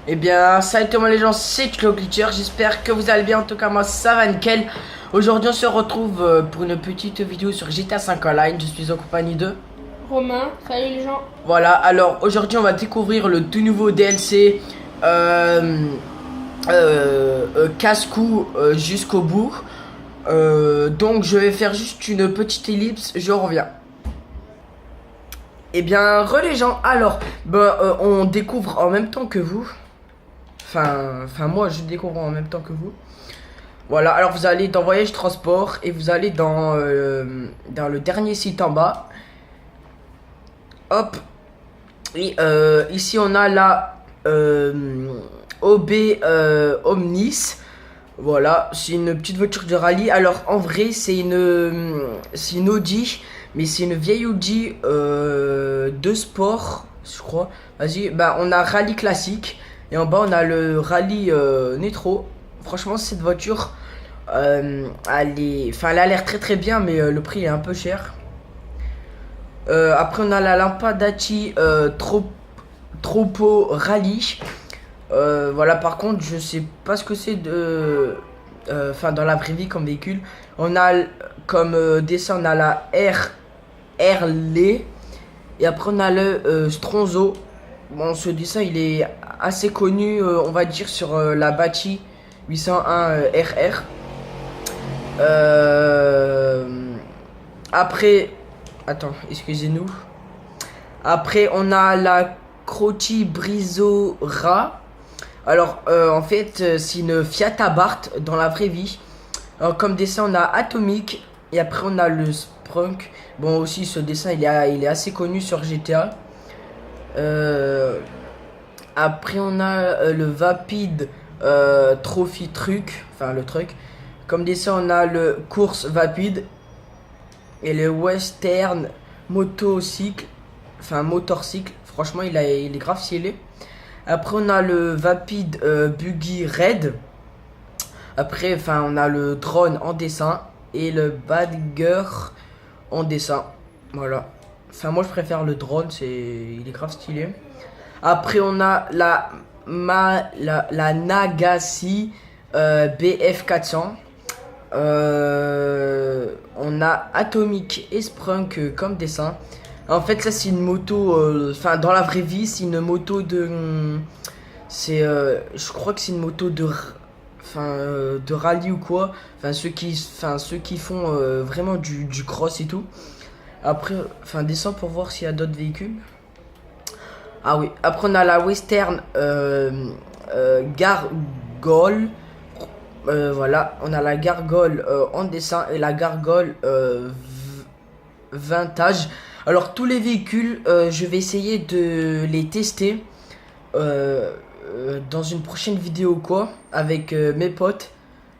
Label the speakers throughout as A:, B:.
A: Eh bien, salut tout le monde les gens, c'est Klo Glitcher, j'espère que vous allez bien, en tout cas moi ça va nickel. Aujourd'hui on se retrouve pour une petite vidéo sur GTA 5 Online, je suis en compagnie de...
B: Romain, salut les gens.
A: Voilà, alors aujourd'hui on va découvrir le tout nouveau DLC Casse-Cou jusqu'au bout. Donc je vais faire juste une petite ellipse, je reviens. Eh bien, les gens, alors, on découvre en même temps que vous. Enfin, moi, je découvre en même temps que vous. Voilà, alors vous allez dans Voyage Transport et vous allez dans le dernier site en bas. Hop. Et ici, on a la OB Omnis. Voilà, c'est une petite voiture de rallye. Alors, en vrai, c'est une Audi, mais c'est une vieille Audi de sport, je crois. Vas-y, bah, on a rallye classique. Et en bas, on a le rallye Nitro. Franchement, cette voiture, elle a l'air très très bien, mais le prix est un peu cher. Après, on a la Lampadati Tropo Rallye. Voilà, par contre, je sais pas ce que c'est de. Dans la vraie vie comme véhicule. On a comme dessin, on a la RL. Et après, on a le Stronzo. Bon, ce dessin, il est assez connu, on va dire, sur la Bati 801 RR. Après, attends, excusez-nous. Après, on a la Croti Brizora. Alors, en fait, c'est une Fiat Abarth dans la vraie vie. Alors, comme dessin, on a Atomic. Et après, on a le Sprunk. Bon, aussi, ce dessin, il est assez connu sur GTA. Après, on a le Vapid Trophy Truck. Enfin, le truck. Comme dessin, on a le Course Vapid. Et le Western Motocycle. Enfin, Motorcycle. Franchement, il est grave stylé. Après, on a le Vapid Buggy Red. Après, on a le drone en dessin. Et le Badger en dessin. Voilà. Enfin, moi, je préfère le drone. Il est grave stylé. Après, on a la Nagasi BF400. On a Atomic et Sprunk comme dessin. En fait, ça, c'est une moto. Dans la vraie vie, c'est une moto de. Je crois que c'est une moto de rallye ou quoi. Ceux qui font vraiment du cross et tout. Après, descends pour voir s'il y a d'autres véhicules. Ah oui, après on a la Western Gargole. Voilà, on a la Gargole en dessin et la Gargole vintage. Alors tous les véhicules, je vais essayer de les tester dans une prochaine vidéo quoi, avec mes potes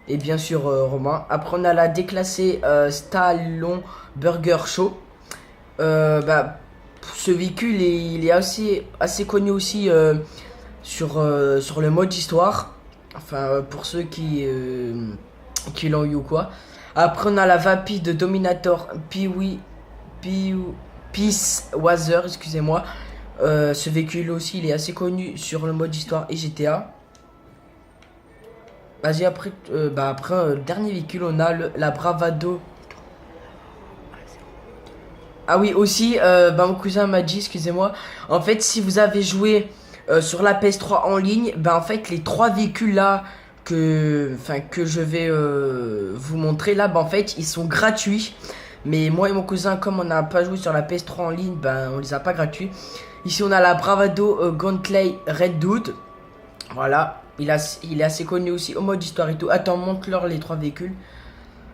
A: et bien sûr Romain. Après on a la déclassée Stallone Burger Show. Ce véhicule il est assez connu aussi sur le mode histoire. Pour ceux qui l'ont eu ou quoi. Après on a la Vapid Dominator Peace Wazer, excusez-moi. Ce véhicule aussi il est assez connu sur le mode histoire et GTA. Vas-y, après, le dernier véhicule on a la Bravado. Ah oui, aussi, mon cousin m'a dit, excusez-moi, en fait, si vous avez joué sur la PS3 en ligne, en fait, les trois véhicules là que je vais vous montrer là, en fait, ils sont gratuits. Mais moi et mon cousin, comme on n'a pas joué sur la PS3 en ligne, on les a pas gratuits. Ici, on a la Bravado Gauntlet Red Dude. Voilà, il est assez connu aussi au mode histoire et tout. Attends, montre-leur les trois véhicules.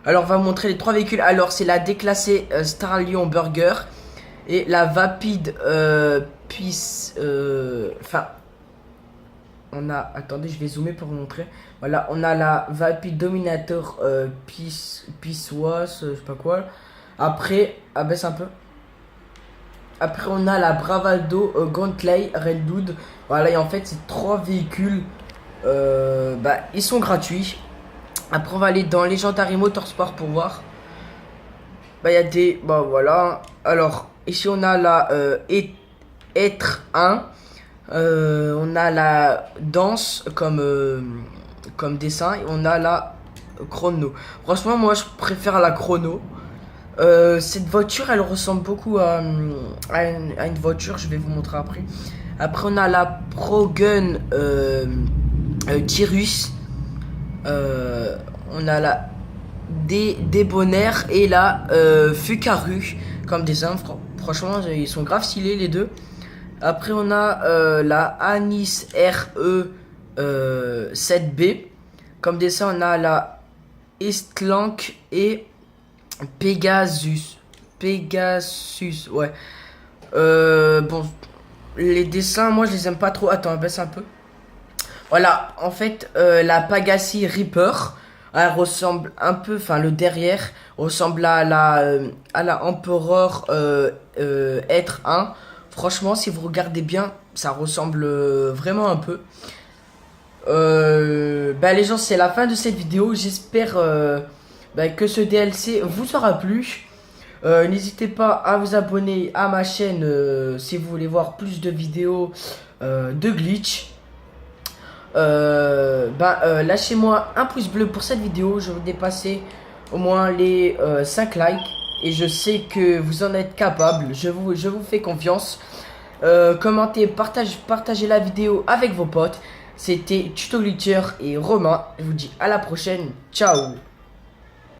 A: Alors, on va montrer les trois véhicules. Alors, c'est la déclassée Stallion Burger et la Vapid Peace. On a. Attendez, je vais zoomer pour vous montrer. Voilà, on a la Vapid Dominator Peace Was, je sais pas quoi. Après, abaisse un peu. Après, on a la Bravado Gauntlet Red Dude. Voilà, et en fait, ces trois véhicules, ils sont gratuits. Après on va aller dans Legendary Motorsport pour voir. Il y a des... voilà. Alors ici on a la Être 1. On a la danse comme dessin et on a la chrono. Franchement, moi je préfère la chrono. Cette voiture, elle ressemble beaucoup à une voiture, je vais vous montrer après. Après, on a la Progun Tyrus. On a la Débonnaire et la Fukaru comme dessin. Franchement, ils sont grave stylés les deux. Après, on a la Anis RE 7B. Comme dessin, on a la Estlank et Pegasus. Pegasus, ouais. Bon, les dessins, moi, je les aime pas trop. Attends, baisse un peu. Voilà, en fait, la Pagasi Reaper, elle ressemble un peu, enfin, le derrière ressemble à la Emperor Être 1. Franchement, si vous regardez bien, ça ressemble vraiment un peu. Bah les gens, c'est la fin de cette vidéo. J'espère bah, que ce DLC vous aura plu. N'hésitez pas à vous abonner à ma chaîne si vous voulez voir plus de vidéos de glitch. Lâchez-moi un pouce bleu pour cette vidéo. Je vais dépasser au moins les 5 likes. Et je sais que vous en êtes capable. Je vous fais confiance. Commentez, partagez la vidéo avec vos potes. C'était Tuto Glitcher et Romain. Je vous dis à la prochaine. Ciao.